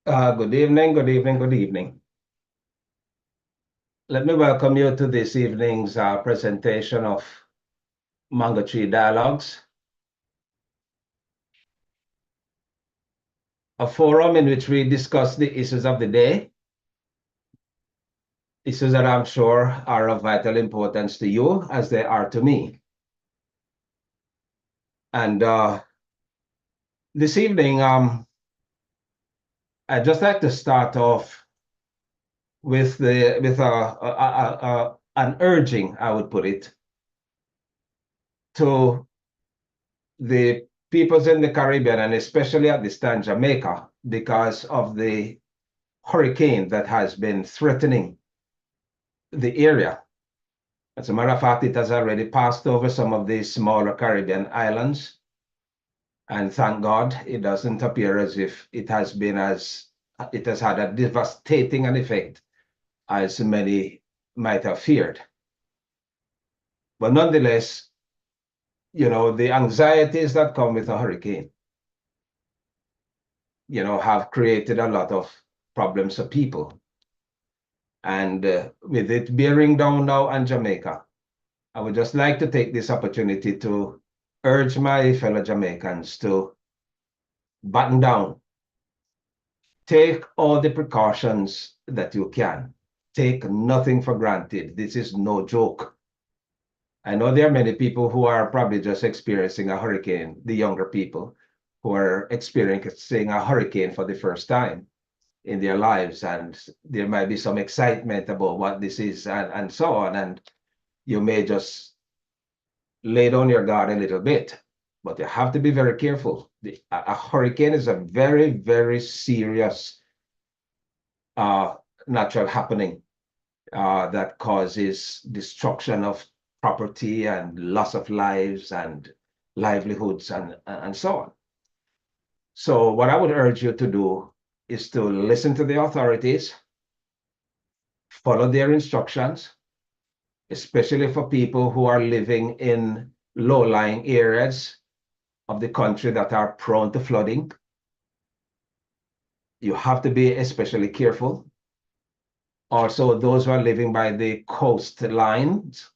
Good evening, good evening, good evening. Let me welcome you to this evening's presentation of Mango Tree Dialogues, a forum in which we discuss the issues of the day, issues that I'm sure are of vital importance to you as they are to me. And this evening, I'd just like to start off with an urging, I would put it, to the peoples in the Caribbean, and especially at this time Jamaica, because of the hurricane that has been threatening the area. As a matter of fact, it has already passed over some of the smaller Caribbean islands. And thank God, it doesn't appear as if it has had a devastating an effect as many might have feared. But nonetheless, the anxieties that come with a hurricane, have created a lot of problems for people. And with it bearing down now on Jamaica, I would just like to take this opportunity to urge my fellow Jamaicans to button down. Take all the precautions that you can. Take nothing for granted. This is no joke. I know there are many people who are probably just experiencing a hurricane, the younger people who are experiencing a hurricane for the first time in their lives, and there might be some excitement about what this is and so on, and you may just lay down your guard a little bit, but you have to be very careful. A hurricane is a very, very serious natural happening that causes destruction of property and loss of lives and livelihoods and so on. So what I would urge you to do is to listen to the authorities, follow their instructions, especially for people who are living in low-lying areas of the country that are prone to flooding. You have to be especially careful. Also, those who are living by the coastlines,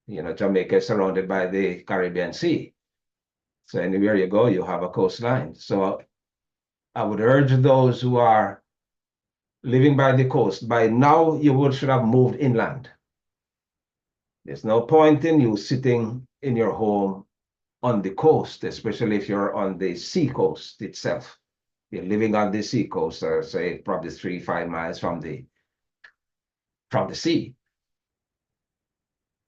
Jamaica is surrounded by the Caribbean Sea. So anywhere you go, you have a coastline. So I would urge those who are living by the coast, by now you should have moved inland. There's no point in you sitting in your home on the coast, especially if you're on the sea coast itself. You're living on the sea coast, or say probably 3-5 miles from the sea.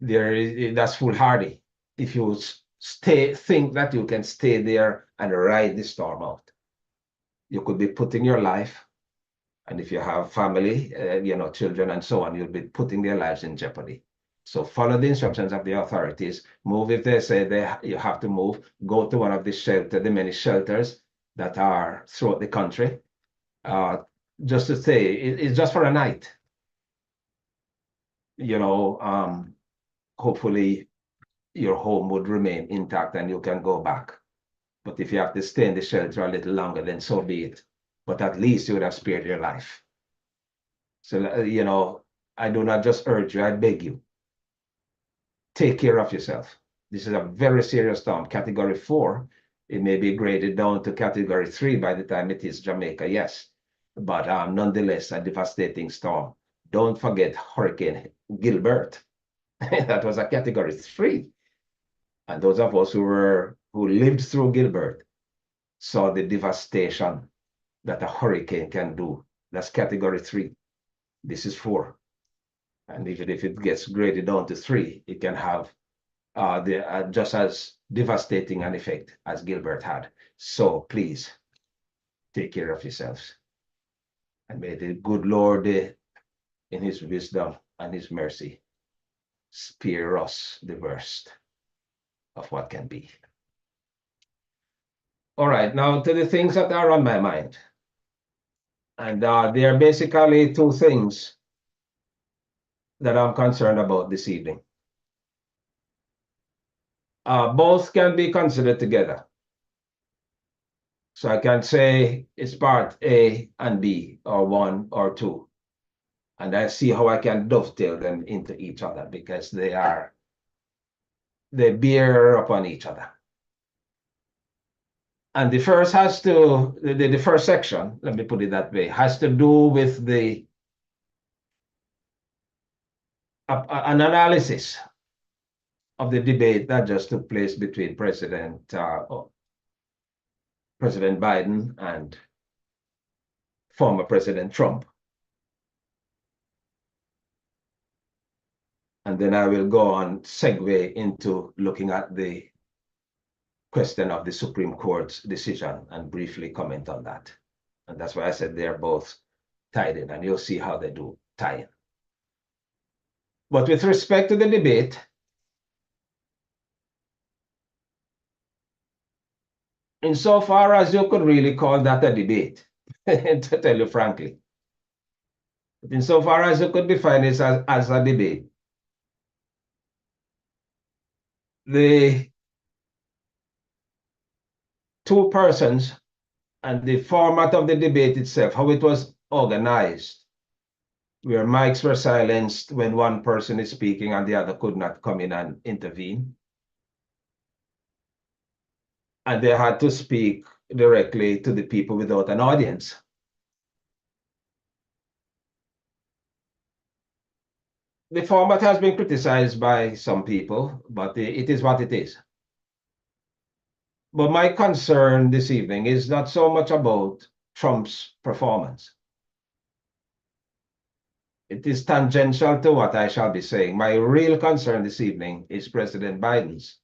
That's foolhardy. If you think that you can stay there and ride the storm out, you could be putting your life, and if you have family, children and so on, you'll be putting their lives in jeopardy. So follow the instructions of the authorities. Move if they say you have to move. Go to one of the many shelters that are throughout the country. Just to say, it's just for a night. Hopefully your home would remain intact and you can go back. But if you have to stay in the shelter a little longer, then so be it. But at least you would have spared your life. So, I do not just urge you, I beg you. Take care of yourself. This is a very serious storm, Category 4. It may be graded down to Category 3 by the time it is Jamaica, yes. But nonetheless, a devastating storm. Don't forget Hurricane Gilbert. That was a Category 3. And those of us who lived through Gilbert saw the devastation that a hurricane can do. That's Category 3. This is 4. And even if it gets graded down to 3, it can have just as devastating an effect as Gilbert had. So please take care of yourselves. And may the good Lord, in his wisdom and his mercy, spare us the worst of what can be. All right, now to the things that are on my mind. And there are basically two things that I'm concerned about this evening. Both can be considered together. So I can say it's part A and B, or 1 or 2. And I see how I can dovetail them into each other, because they bear upon each other. And the first has to, the first section, let me put it that way, has to do with an analysis of the debate that just took place between President Biden and former President Trump. And then I will go on, segue into looking at the question of the Supreme Court's decision and briefly comment on that. And that's why I said they're both tied in, and you'll see how they do tie in. But with respect to the debate, insofar as you could really call that a debate, to tell you frankly, but insofar as you could define it as a debate, the two persons and the format of the debate itself, how it was organized, where mics were silenced when one person is speaking and the other could not come in and intervene. And they had to speak directly to the people without an audience. The format has been criticized by some people, but it is what it is. But my concern this evening is not so much about Trump's performance. It is tangential to what I shall be saying. My real concern this evening is President Biden's.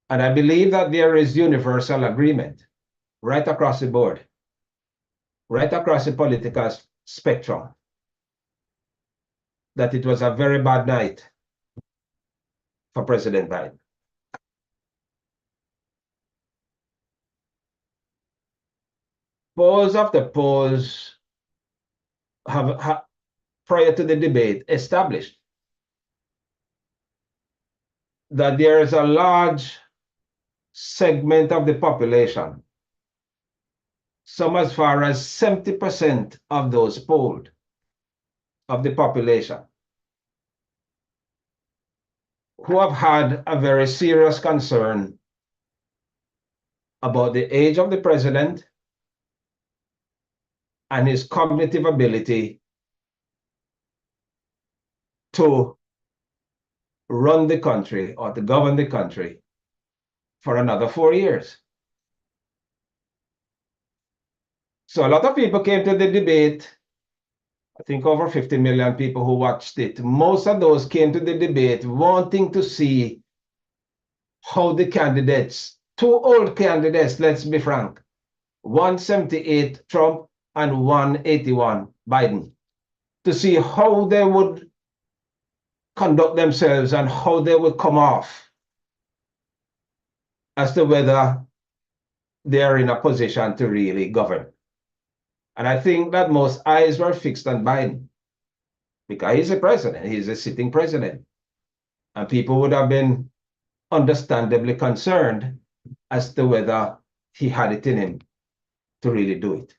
And I believe that there is universal agreement right across the board, right across the political spectrum, that it was a very bad night for President Biden. Polls after polls have prior to the debate, established that there is a large segment of the population, some as far as 70% of those polled, of the population, who have had a very serious concern about the age of the president and his cognitive ability to run the country or to govern the country for another 4 years. So a lot of people came to the debate. I think over 50 million people who watched it. Most of those came to the debate wanting to see how the candidates, two old candidates, let's be frank, 178 Trump and 181 Biden, to see how they would conduct themselves and how they would come off as to whether they're in a position to really govern. And I think that most eyes were fixed on Biden because he's a president, he's a sitting president. And people would have been understandably concerned as to whether he had it in him to really do it.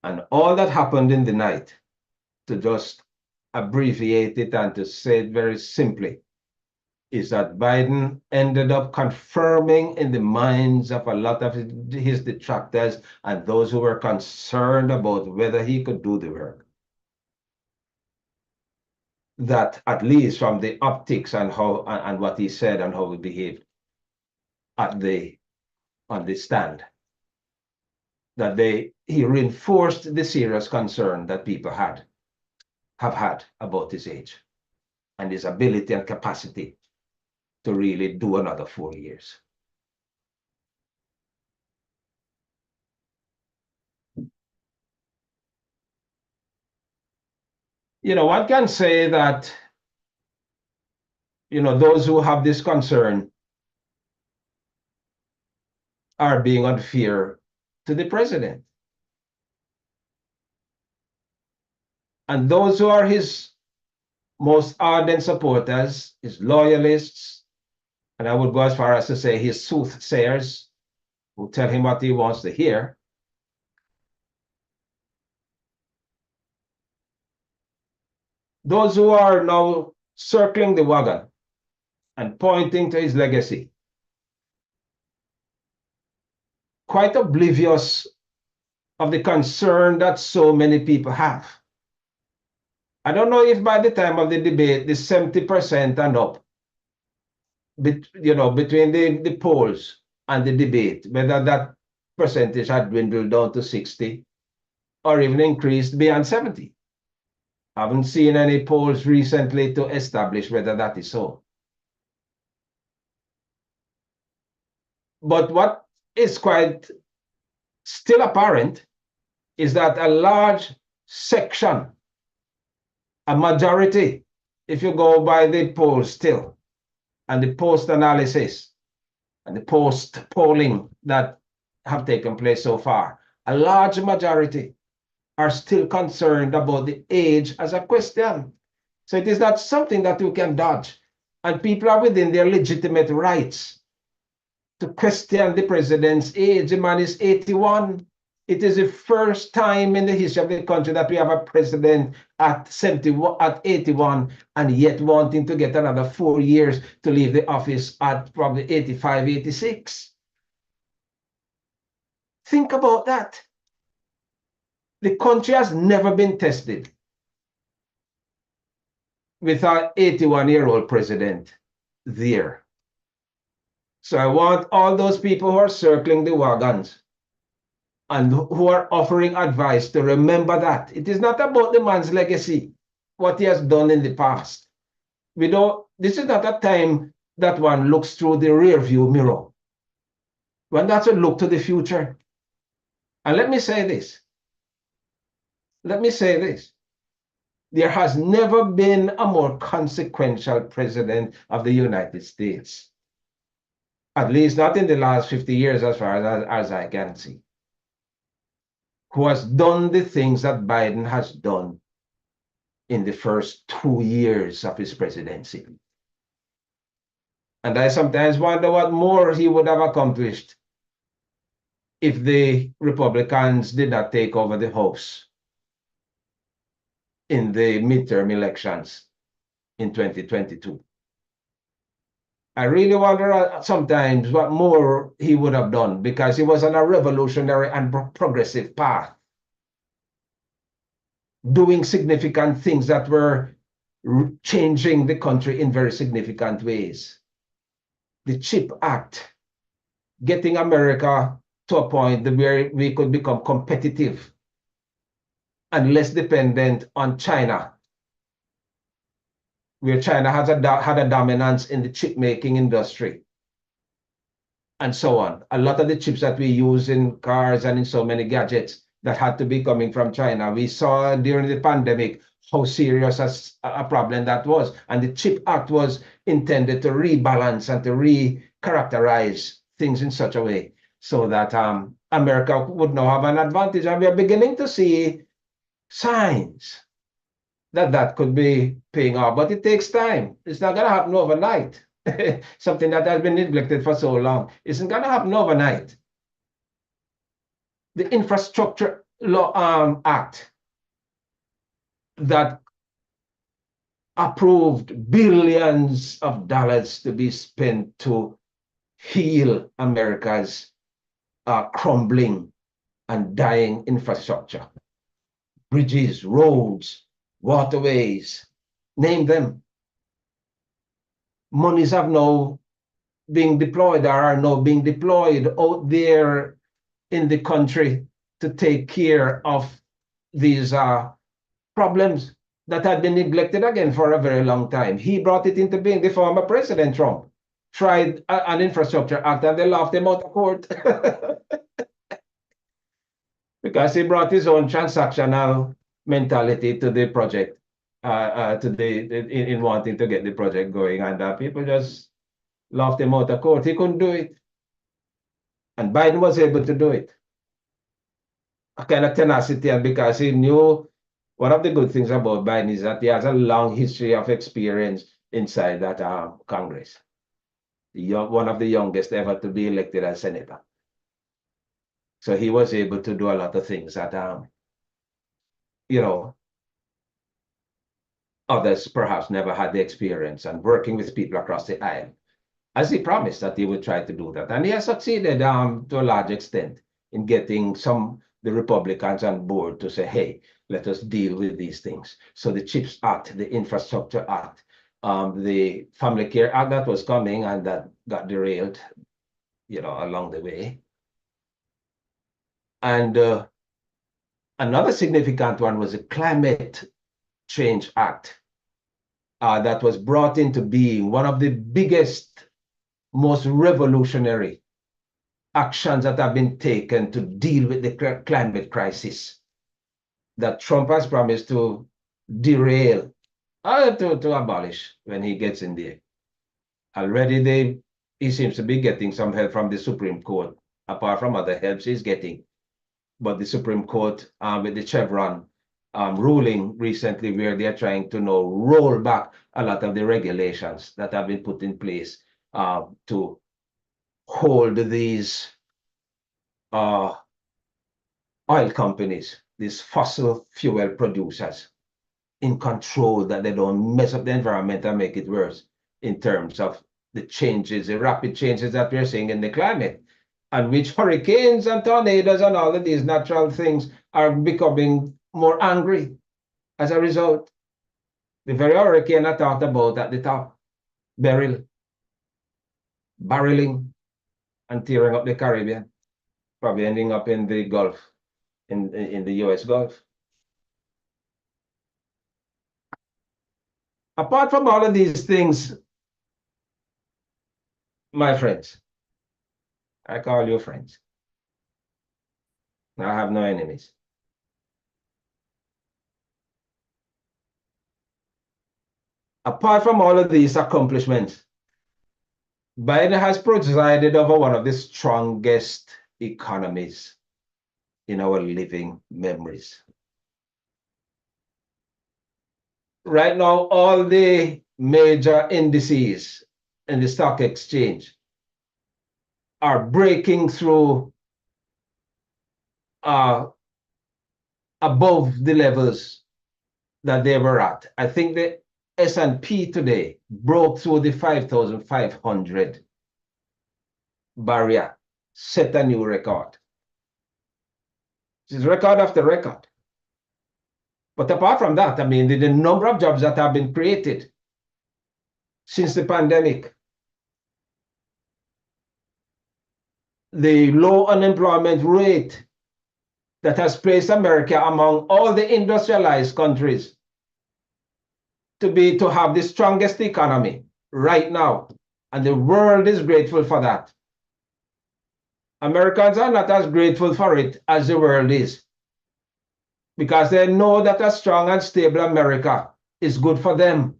And all that happened in the night, to just abbreviate it and to say it very simply, is that Biden ended up confirming in the minds of a lot of his detractors and those who were concerned about whether he could do the work, that at least from the optics and how and what he said and how he behaved on the stand, that he reinforced the serious concern that people have had about his age and his ability and capacity to really do another 4 years. One can say that, those who have this concern are being unfair to the president. And those who are his most ardent supporters, his loyalists, And I would go as far as to say his soothsayers who tell him what he wants to hear. Those who are now circling the wagon and pointing to his legacy, quite oblivious of the concern that so many people have. I don't know if by the time of the debate, the 70% and up, between the polls and the debate, whether that percentage had dwindled down to 60 or even increased beyond 70. I haven't seen any polls recently to establish whether that is so. But what is quite still apparent is that a large section, a majority, if you go by the polls still, and the post-analysis, and the post-polling that have taken place so far, a large majority are still concerned about the age as a question. So it is not something that you can dodge. And people are within their legitimate rights to question the president's age. The man is 81. It is the first time in the history of the country that we have a president at 81, and yet wanting to get another 4 years to leave the office at probably 85, 86. Think about that. The country has never been tested with an 81-year-old president there. So I want all those people who are circling the wagons and who are offering advice to remember that it is not about the man's legacy, what he has done in the past. This is not a time that one looks through the rear view mirror. One has to look to the future. And let me say this. There has never been a more consequential president of the United States. At least not in the last 50 years, as far as I can see, who has done the things that Biden has done in the first 2 years of his presidency. And I sometimes wonder what more he would have accomplished if the Republicans did not take over the House in the midterm elections in 2022. I really wonder sometimes what more he would have done, because he was on a revolutionary and progressive path, doing significant things that were changing the country in very significant ways. The CHIP Act, getting America to a point where we could become competitive and less dependent on China, where China had a dominance in the chip making industry, and so on. A lot of the chips that we use in cars and in so many gadgets that had to be coming from China. We saw during the pandemic how serious a problem that was. And the CHIP Act was intended to rebalance and to re-characterize things in such a way so that America would now have an advantage. And we are beginning to see signs that could be paying off, but it takes time. It's not going to happen overnight. Something that has been neglected for so long isn't going to happen overnight. The Infrastructure Law Act that approved billions of dollars to be spent to heal America's crumbling and dying infrastructure. Bridges, roads, waterways, name them. Monies have now been deployed, or are now being deployed out there in the country to take care of these problems that had been neglected again for a very long time. He brought it into being. The former President Trump tried an infrastructure act and they laughed him out of court because he brought his own transactional mentality to the project, in wanting to get the project going, and people just laughed him out of court. He couldn't do it, and Biden was able to do it. A kind of tenacity, and because he knew, one of the good things about Biden is that he has a long history of experience inside that Congress. one of the youngest ever to be elected as senator. So he was able to do a lot of things that, you know, others perhaps never had the experience, and working with people across the aisle, as he promised that he would try to do that. And he has succeeded to a large extent in getting the Republicans on board to say, hey, let us deal with these things. So the CHIPS Act, the Infrastructure Act, the Family Care Act that was coming and that got derailed, along the way. And another significant one was the Climate Change Act that was brought into being, one of the biggest, most revolutionary actions that have been taken to deal with the climate crisis that Trump has promised to derail, to abolish when he gets in there. Already he seems to be getting some help from the Supreme Court, apart from other helps he's getting. But the Supreme Court, with the Chevron ruling recently, where they're trying to now roll back a lot of the regulations that have been put in place to hold these oil companies, these fossil fuel producers, in control, that they don't mess up the environment and make it worse in terms of the changes, the rapid changes that we're seeing in the climate, and which hurricanes and tornadoes and all of these natural things are becoming more angry as a result. The very hurricane I talked about at the top, barreling and tearing up the Caribbean, probably ending up in the Gulf, in the US Gulf. Apart from all of these things, my friends, I call you friends. I have no enemies. Apart from all of these accomplishments, Biden has presided over one of the strongest economies in our living memories. Right now, all the major indices in the stock exchange are breaking through above the levels that they were at. I think the S&P today broke through the 5,500 barrier, set a new record. This is record after record. But apart from that, I mean, the number of jobs that have been created since the pandemic, the low unemployment rate that has placed America among all the industrialized countries to have the strongest economy right now. And the world is grateful for that. Americans are not as grateful for it as the world is, because they know that a strong and stable America is good for them.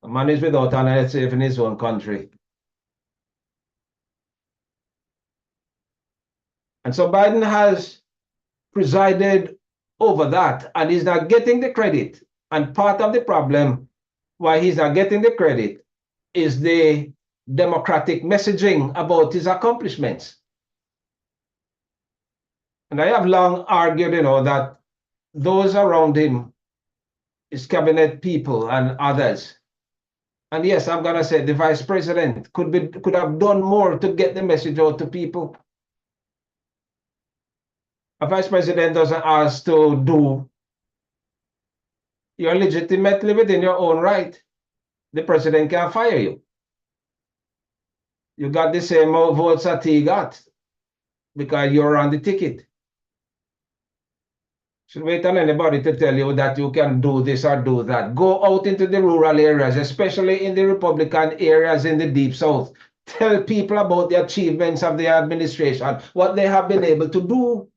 A man is without honor and safe in his own country. And so Biden has presided over that, and he's not getting the credit. And part of the problem why he's not getting the credit is the Democratic messaging about his accomplishments. And I have long argued, that those around him, his cabinet people and others, and yes, I'm going to say the vice president could have done more to get the message out to people. A vice president doesn't ask to do. You're legitimately within your own right. The president can fire you. You got the same votes that he got because you're on the ticket. Should wait on anybody to tell you that you can do this or do that. Go out into the rural areas, especially in the Republican areas in the Deep South. Tell people about the achievements of the administration, what they have been able to do.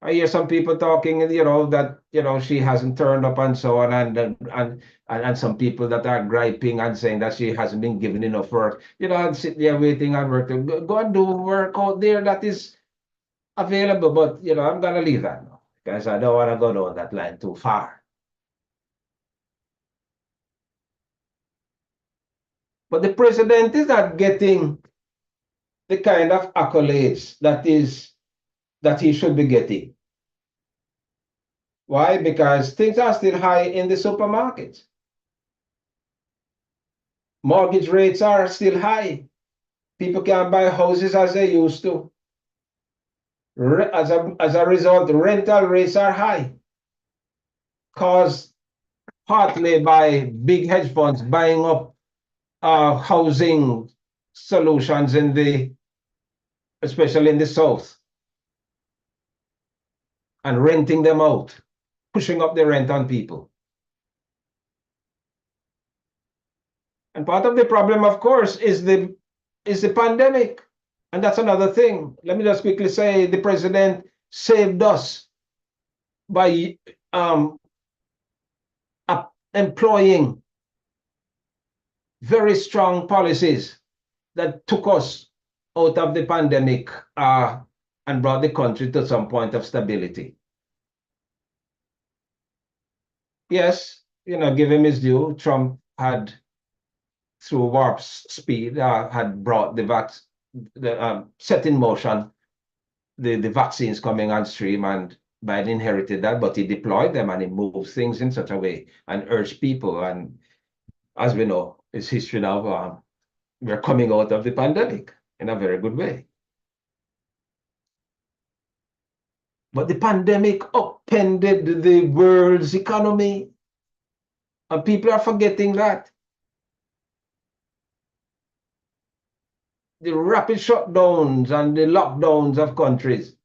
I hear some people talking, that, she hasn't turned up and so on, and some people that are griping and saying that she hasn't been given enough work, and sit there waiting on work to go and do work out there that is available. But, I'm going to leave that now because I don't want to go down that line too far. But the president is not getting the kind of accolades that he should be getting. Why? Because things are still high in the supermarkets. Mortgage rates are still high. People can't buy houses as they used to. As a result, rental rates are high, caused partly by big hedge funds buying up housing solutions especially in the South, and renting them out, pushing up the rent on people. And part of the problem, of course, is the pandemic. And that's another thing. Let me just quickly say the president saved us by employing very strong policies that took us out of the pandemic and brought the country to some point of stability. Yes, give him his due. Trump had, through warp speed, had brought set in motion the vaccines coming on stream, and Biden inherited that, but he deployed them and he moved things in such a way and urged people. And as we know, it's history now. We're coming out of the pandemic in a very good way. But the pandemic upended the world's economy, and people are forgetting that. The rapid shutdowns and the lockdowns of countries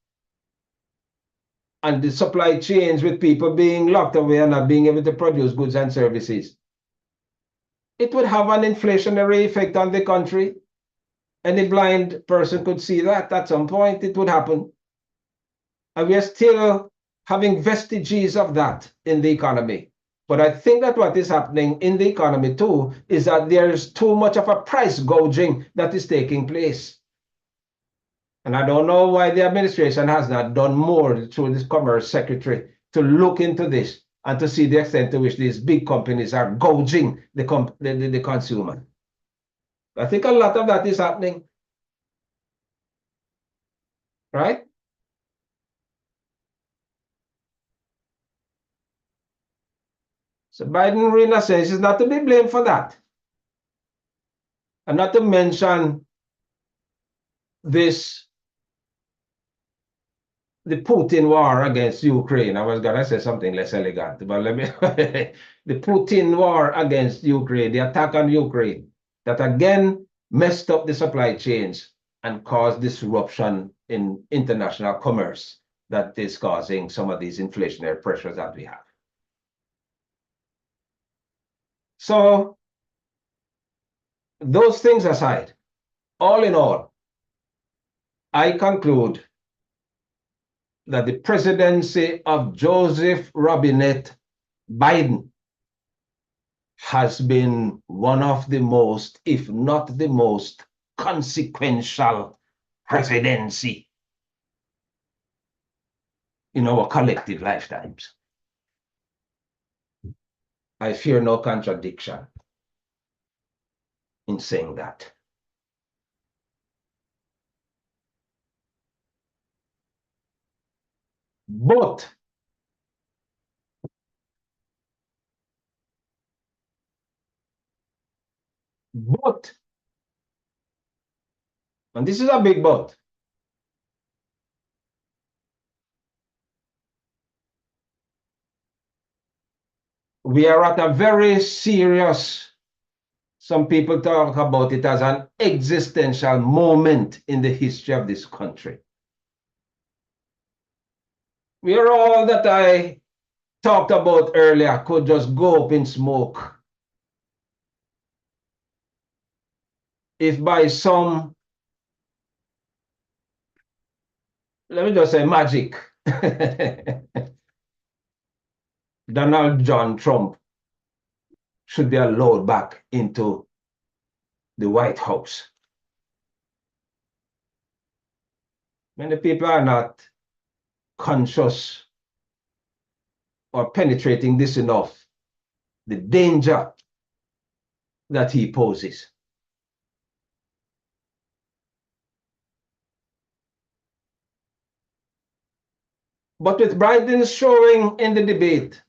and the supply chains with people being locked away and not being able to produce goods and services. It would have an inflationary effect on the country. Any blind person could see that at some point it would happen. And we are still having vestiges of that in the economy. But I think that what is happening in the economy too is that there's too much of a price gouging that is taking place. And I don't know why the administration has not done more through this Commerce Secretary to look into this and to see the extent to which these big companies are gouging the consumer. I think a lot of that is happening. Right? So Biden, in a sense, is not to be blamed for that. And not to mention the Putin war against Ukraine. I was gonna say something less elegant, but let me the Putin war against Ukraine, the attack on Ukraine, that again messed up the supply chains and caused disruption in international commerce that is causing some of these inflationary pressures that we have. So those things aside, all in all, I conclude that the presidency of Joseph Robinette Biden has been one of the most, if not the most, consequential presidency in our collective lifetimes. I fear no contradiction in saying that. But and this is a big but, we are at a very serious, some people talk about it as an existential moment in the history of this country. We are all that I talked about earlier could just go up in smoke if by some, let me just say, magic, Donald John Trump should be allowed back into the White House. Many people are not conscious or penetrating this enough, the danger that he poses. But with Biden's showing in the debate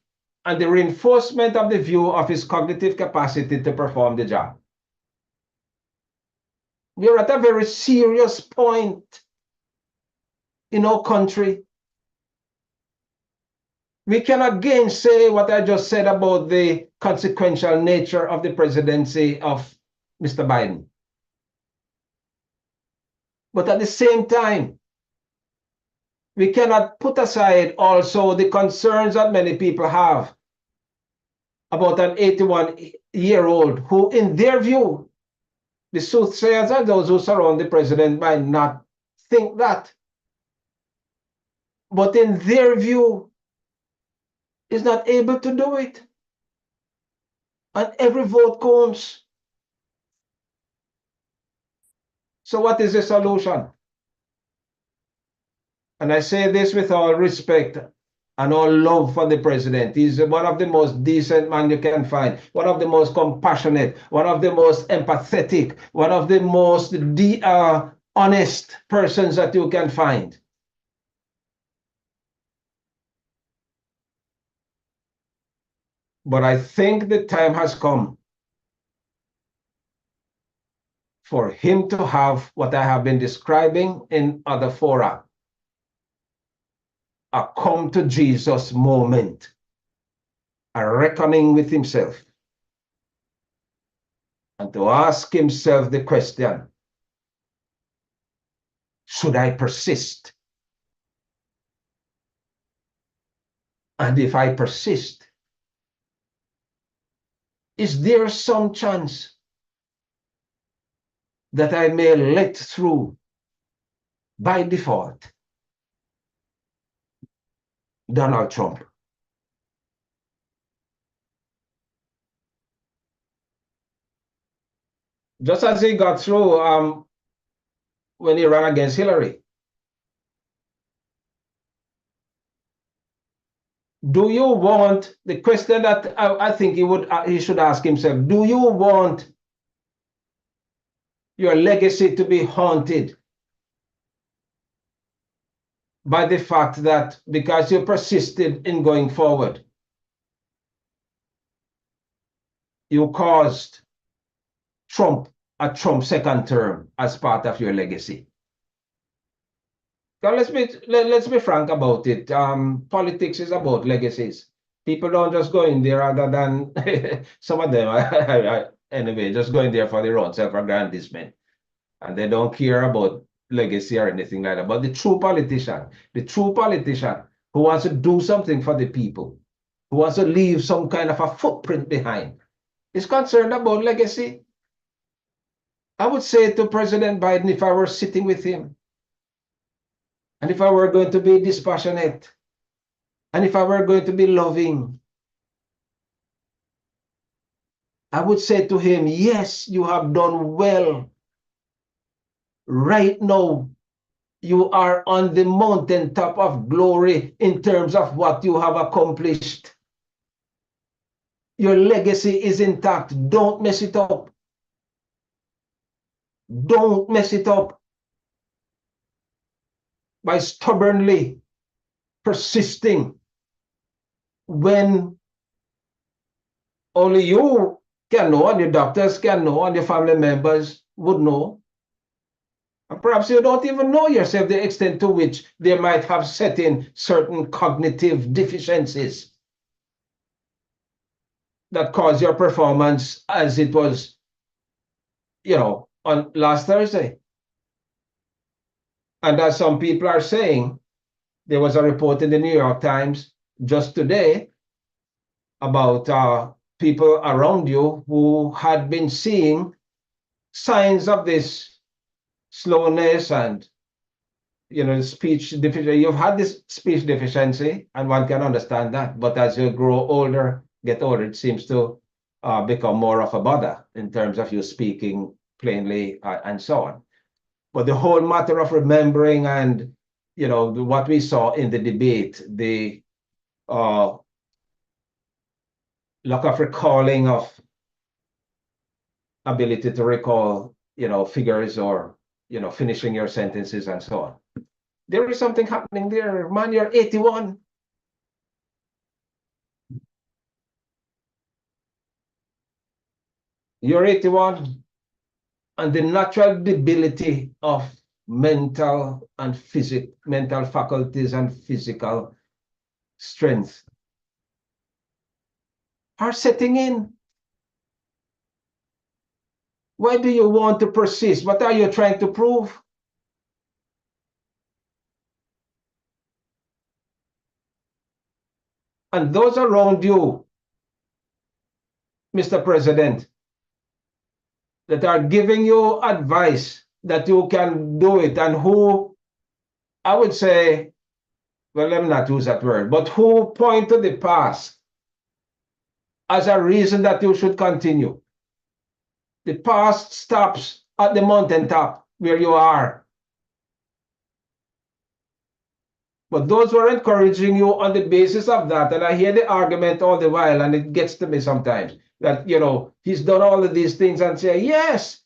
and the reinforcement of the view of his cognitive capacity to perform the job, we are at a very serious point in our country. We cannot gainsay what I just said about the consequential nature of the presidency of Mr. Biden. But at the same time, we cannot put aside also the concerns that many people have about an 81-year-old who, in their view, the soothsayers and those who surround the president might not think that, but in their view, is not able to do it. And every vote counts. So what is the solution? And I say this with all respect and all love for the president. He's one of the most decent men you can find, one of the most compassionate, one of the most empathetic, one of the most honest persons that you can find. But I think the time has come for him to have what I have been describing in other fora, a come to Jesus moment, a reckoning with himself, and to ask himself the question, should I persist? And if I persist, is there some chance that I may let through by default Donald Trump? Just as he got through when he ran against Hillary. Do you want, the question that I think he should ask himself, do you want your legacy to be haunted by the fact that because you persisted in going forward, you caused a Trump second term as part of your legacy? Now let's be frank about it. Politics is about legacies. People don't just go in there other than some of them, anyway, just going there for their own self-aggrandizement. And they don't care about legacy or anything like that. But the true politician who wants to do something for the people, who wants to leave some kind of a footprint behind, is concerned about legacy. I would say to President Biden, if I were sitting with him, and if I were going to be dispassionate, and if I were going to be loving, I would say to him, yes, you have done well. Right now, you are on the mountaintop of glory in terms of what you have accomplished. Your legacy is intact. Don't mess it up. Don't mess it up by stubbornly persisting when only you can know, and your doctors can know, and your family members would know. And perhaps you don't even know yourself the extent to which they might have set in certain cognitive deficiencies that caused your performance as it was, on last Thursday. And as some people are saying, there was a report in the New York Times just today about people around you who had been seeing signs of this slowness and speech deficiency. You've had this speech deficiency, and one can understand that. But as you grow older, get older, it seems to become more of a bother in terms of you speaking plainly and so on. But the whole matter of remembering and what we saw in the debate, the lack of recalling of ability to recall figures or finishing your sentences and so on. There is something happening there. Man, you're 81. You're 81. And the natural debility of mental faculties and physical strength are setting in. Why do you want to persist? What are you trying to prove? And those around you, Mr. President, that are giving you advice that you can do it, and who, I would say, well, let me not use that word, but who point to the past as a reason that you should continue. The past stops at the mountaintop where you are. But those who are encouraging you on the basis of that, and I hear the argument all the while, and it gets to me sometimes, that, he's done all of these things, and say, yes,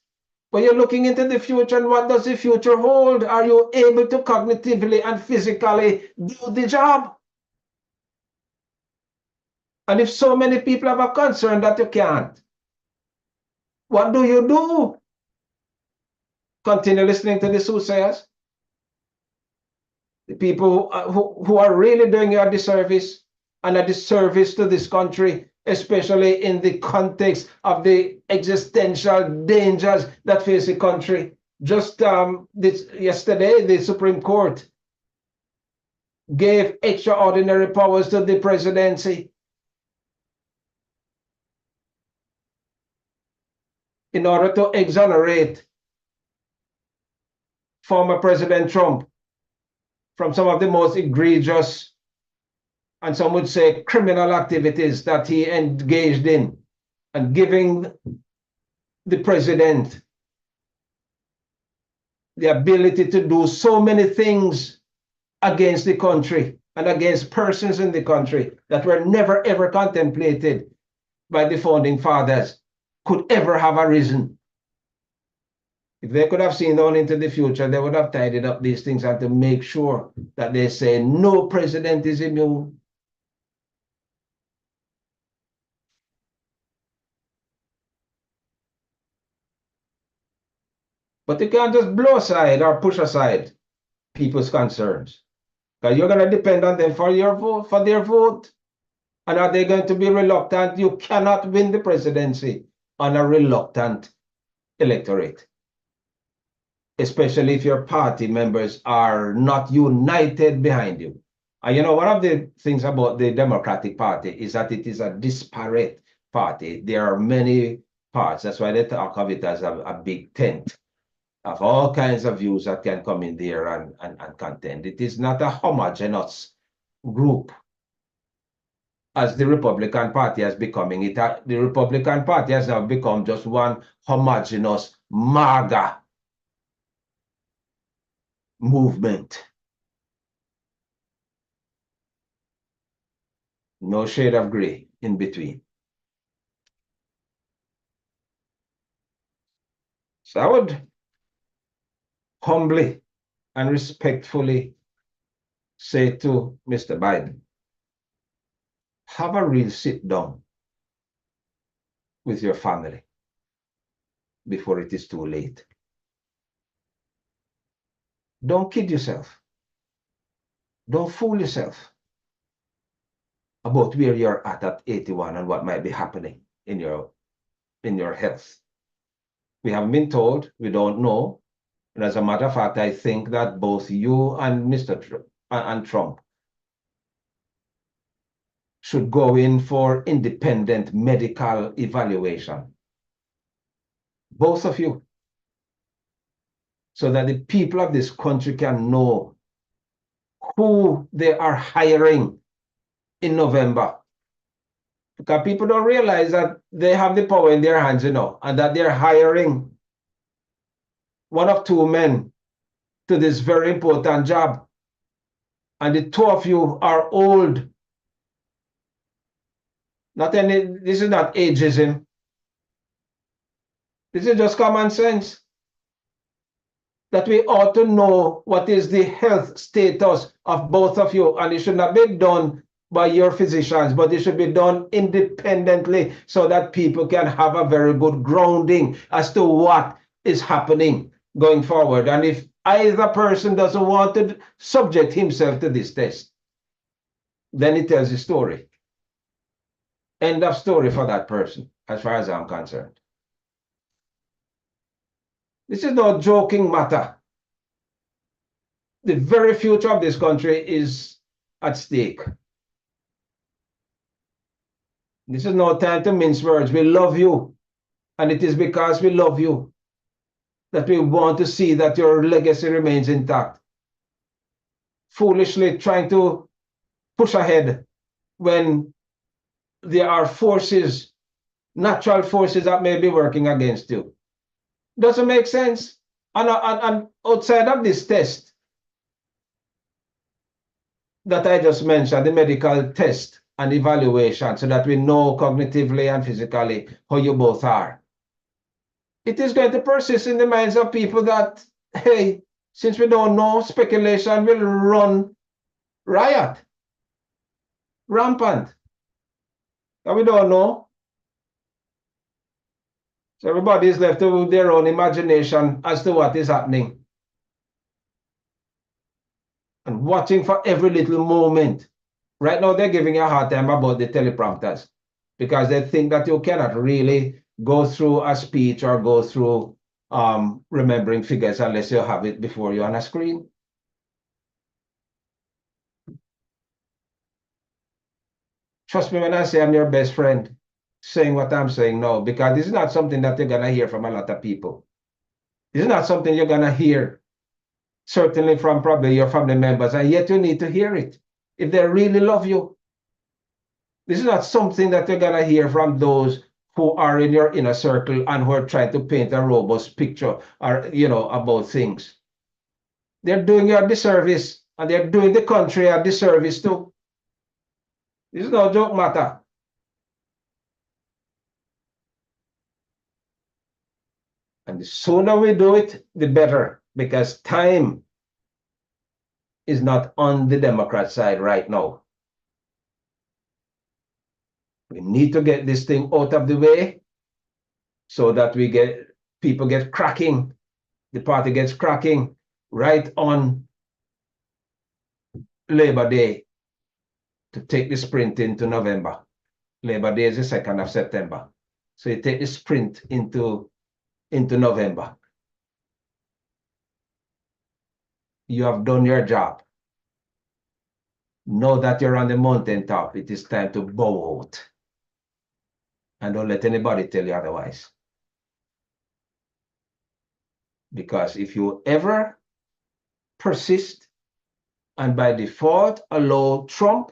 but you're looking into the future, and what does the future hold? Are you able to cognitively and physically do the job? And if so many people have a concern that you can't, what do you do? Continue listening to the soothsayers? The people who are really doing you a disservice, and a disservice to this country, especially in the context of the existential dangers that face the country. Just yesterday, the Supreme Court gave extraordinary powers to the presidency in order to exonerate former President Trump from some of the most egregious, and some would say criminal activities that he engaged in, and giving the president the ability to do so many things against the country and against persons in the country that were never ever contemplated by the founding fathers could ever have arisen. If they could have seen on into the future, they would have tidied up these things, and to make sure that they say no president is immune. But you can't just blow aside or push aside people's concerns, because you're going to depend on them for your vote, for their vote. And are they going to be reluctant? You cannot win the presidency on a reluctant electorate, especially if your party members are not united behind you. And one of the things about the Democratic Party is that it is a disparate party. There are many parts. That's why they talk of it as a big tent of all kinds of views that can come in there and contend. It is not a homogeneous group as the Republican Party has becoming. The Republican Party has now become just one homogeneous MAGA movement. No shade of gray in between. So I would humbly and respectfully say to Mr. Biden, have a real sit down with your family before it is too late. Don't kid yourself. Don't fool yourself about where you're at 81 and what might be happening in your health. We haven't been told, we don't know. And as a matter of fact, I think that both you and Mr. Trump should go in for independent medical evaluation. Both of you. So that the people of this country can know who they are hiring in November. Because people don't realize that they have the power in their hands, and that they're hiring one of two men to this very important job. And the two of you are old. This is not ageism. This is just common sense. that we ought to know what is the health status of both of you, and it should not be done by your physicians, but it should be done independently so that people can have a very good grounding as to what is happening going forward. And if either person doesn't want to subject himself to this test, then it tells the story. End of story for that person, as far as I'm concerned. This is no joking matter. The very future of this country is at stake. This is no time to mince words. We love you, and it is because we love you that we want to see that your legacy remains intact. Foolishly trying to push ahead when there are forces, natural forces that may be working against you. Doesn't make sense. And outside of this test that I just mentioned, the medical test and evaluation, so that we know cognitively and physically how you both are, it is going to persist in the minds of people that, hey, since we don't know, speculation will run riot, rampant, and we don't know. So everybody is left to their own imagination as to what is happening, and watching for every little moment. Right now, they're giving you a hard time about the teleprompters because they think that you cannot really go through a speech or go through remembering figures unless you have it before you on a screen. Trust me when I say I'm your best friend, saying what I'm saying now, because this is not something that you're going to hear from a lot of people. This is not something you're going to hear, certainly from probably your family members, and yet you need to hear it if they really love you. This is not something that you're going to hear from those who are in your inner circle and who are trying to paint a robust picture or, you know, about things. They're doing you a disservice, and they're doing the country a disservice too. This is no joke matter. And the sooner we do it, the better, because time is not on the Democrat side right now. We need to get this thing out of the way so that people get cracking, the party gets cracking right on Labor Day to take the sprint into November. Labor Day is the 2nd of September. So you take the sprint into November. You have done your job. Know that you're on the mountaintop. It is time to bow out. And don't let anybody tell you otherwise. Because if you ever persist and by default allow Trump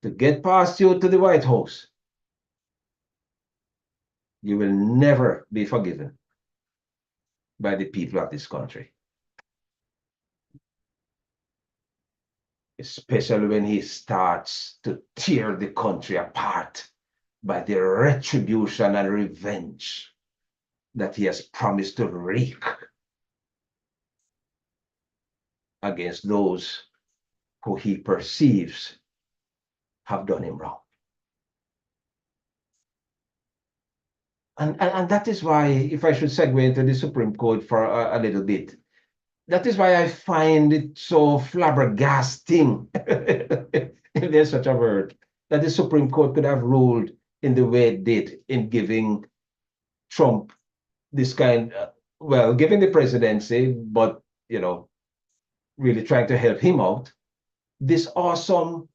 to get past you to the White House, you will never be forgiven by the people of this country. Especially when he starts to tear the country apart by the retribution and revenge that he has promised to wreak against those who he perceives have done him wrong. And that is why, if I should segue into the Supreme Court for a little bit, that is why I find it so flabbergasting, if there's such a word, that the Supreme Court could have ruled in the way it did in giving Trump this kind, well, giving the presidency, but, you know, really trying to help him out, this awesome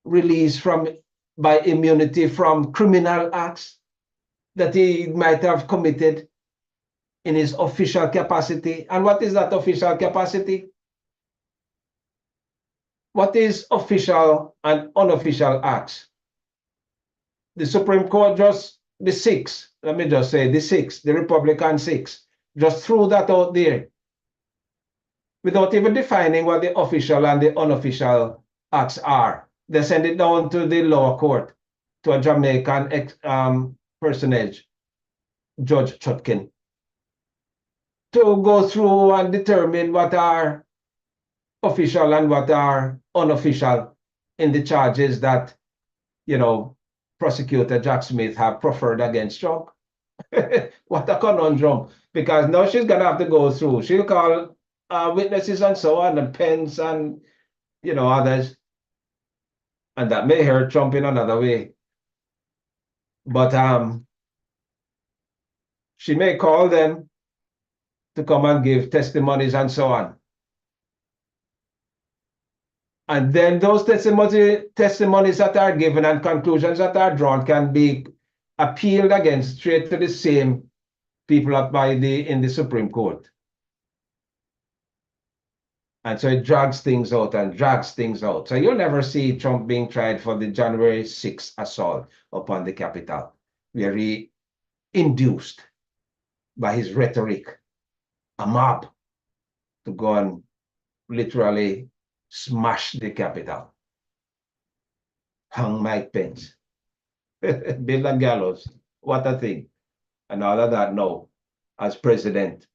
release by immunity from criminal acts that he might have committed in his official capacity. And what is that official capacity? What is official and unofficial acts? The Supreme Court just, the six, let me just say the six, the Republican six, just threw that out there without even defining what the official and the unofficial acts are. They send it down to the lower court, to a Jamaican personage, Judge Chutkin, to go through and determine what are official and what are unofficial in the charges that, prosecutor Jack Smith have preferred against Trump. What a conundrum. Because now she's going to have to go through. She'll call witnesses and so on, and Pence and, others. And that may hurt Trump in another way. But she may call them to come and give testimonies and so on. And then those testimonies that are given and conclusions that are drawn can be appealed against straight to the same people up in the Supreme Court. And so it drags things out and drags things out. So you'll never see Trump being tried for the January 6th assault upon the Capitol, where he induced by his rhetoric a mob to go and literally smash the Capitol. Hung Mike Pence. Build a gallows. What a thing. And all of that, no. As president,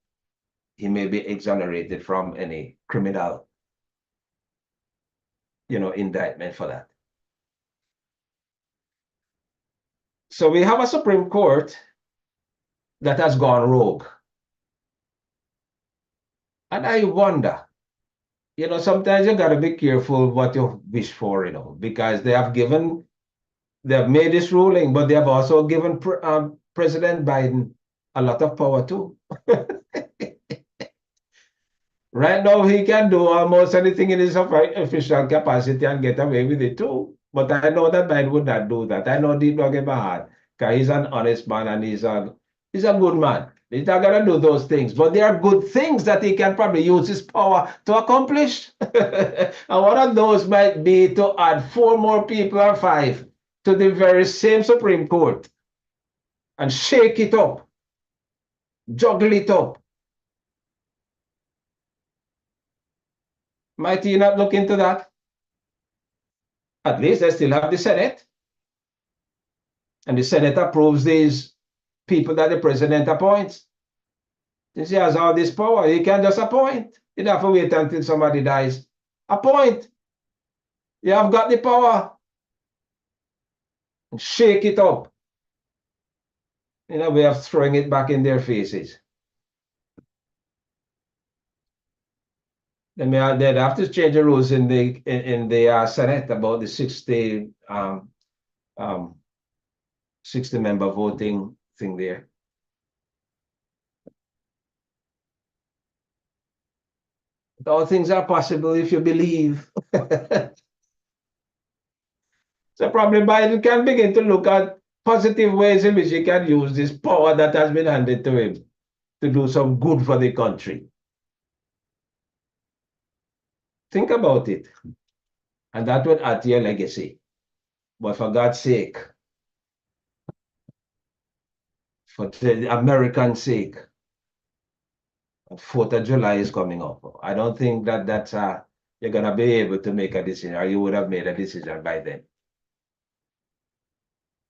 he may be exonerated from any criminal, indictment for that. So we have a Supreme Court that has gone rogue. And I wonder, sometimes you got to be careful what you wish for, because they have made this ruling, but they have also given President Biden a lot of power too. Right now, he can do almost anything in his official capacity and get away with it too. But I know that Biden would not do that. I know deep down in my heart, because he's an honest man and he's a good man. He's not going to do those things. But there are good things that he can probably use his power to accomplish. And one of those might be to add 4 more people or 5 to the very same Supreme Court and shake it up, juggle it up. Might he not look into that? At least they still have the Senate. And the Senate approves these people that the president appoints. Since he has all this power, he can just appoint. You don't have to wait until somebody dies. Appoint. You have got the power. And shake it up. In a way of throwing it back in their faces. They'd have to change the rules in the Senate about the 60-member voting thing there. But all things are possible if you believe. So probably Biden can begin to look at positive ways in which he can use this power that has been handed to him to do some good for the country. Think about it. And that would add to your legacy. But for God's sake, for the American sake, 4th of July is coming up. I don't think that's you're going to be able to make a decision, or you would have made a decision by then.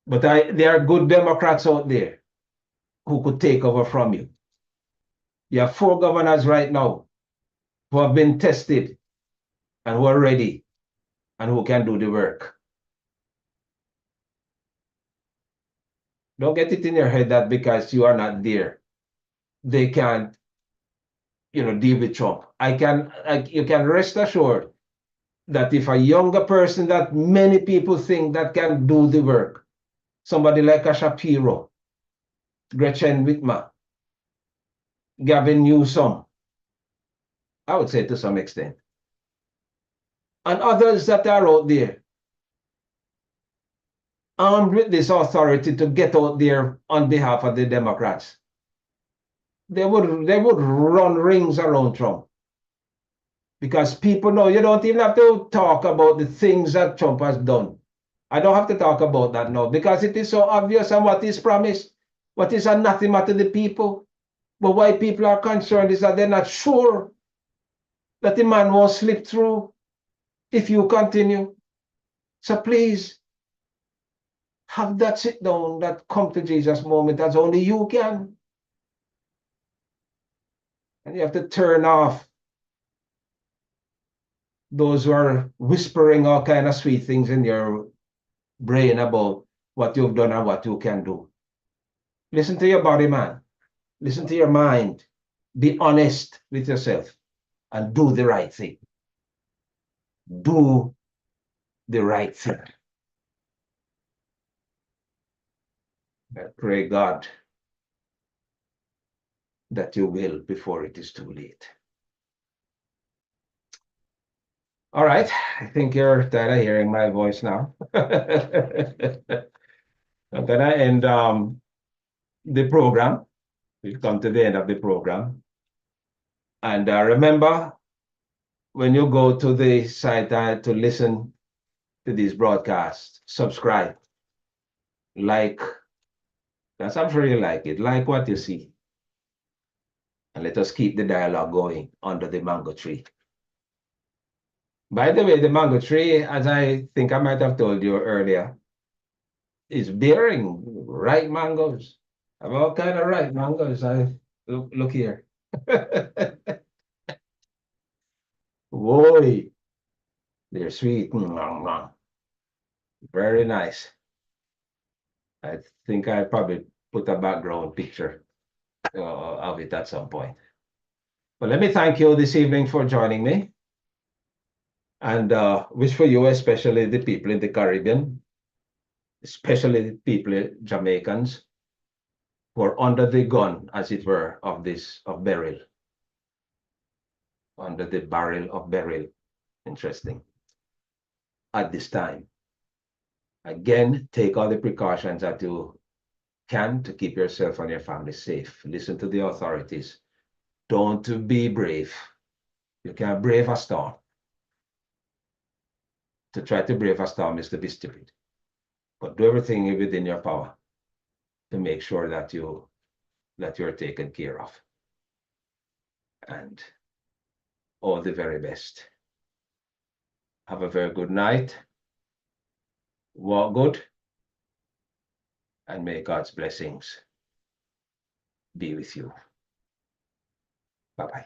But there are good Democrats out there who could take over from you. You have 4 governors right now who have been tested and who are ready and who can do the work. Don't get it in your head that because you are not there, they can't, deal with Trump. You can rest assured that if a younger person that many people think that can do the work, somebody like a Shapiro, Gretchen Whitmer, Gavin Newsom, I would say to some extent, and others that are out there, armed with this authority to get out there on behalf of the Democrats, they would run rings around Trump. Because people know you don't even have to talk about the things that Trump has done. I don't have to talk about that now because it is so obvious and what is promised, what is anathema to the people. But why people are concerned is that they're not sure that the man won't slip through if you continue. So please, have that sit down, that come to Jesus moment as only you can. And you have to turn off those who are whispering all kind of sweet things in your brain about what you've done and what you can do. Listen to your body, man. Listen to your mind. Be honest with yourself and do the right thing. Do the right thing. I pray, God, that you will before it is too late. All right, I think you're tired of hearing my voice now. I'm gonna end the program. We've come to the end of the program. And remember, when you go to the site to listen to these broadcasts, subscribe, like, that's I'm sure you like it. Like what you see. And let us keep the dialogue going under the mango tree. By the way, the mango tree, as I think I might have told you earlier, is bearing ripe mangoes. Of all kind of ripe mangoes. Look here. Whoa, they're sweet. Very nice. I think I probably put a background picture of it at some point. But let me thank you this evening for joining me. And wish for you, especially the people in the Caribbean, especially the people, Jamaicans, who are under the gun, as it were, of beryl. Under the barrel of beryl. Interesting. At this time. Again, take all the precautions that you can to keep yourself and your family safe. Listen to the authorities. Don't be brave. You can brave a storm. To try to brave a storm is to be stupid. But do everything within your power to make sure that you're taken care of. And all the very best. Have a very good night. Walk good. And may God's blessings be with you. Bye-bye.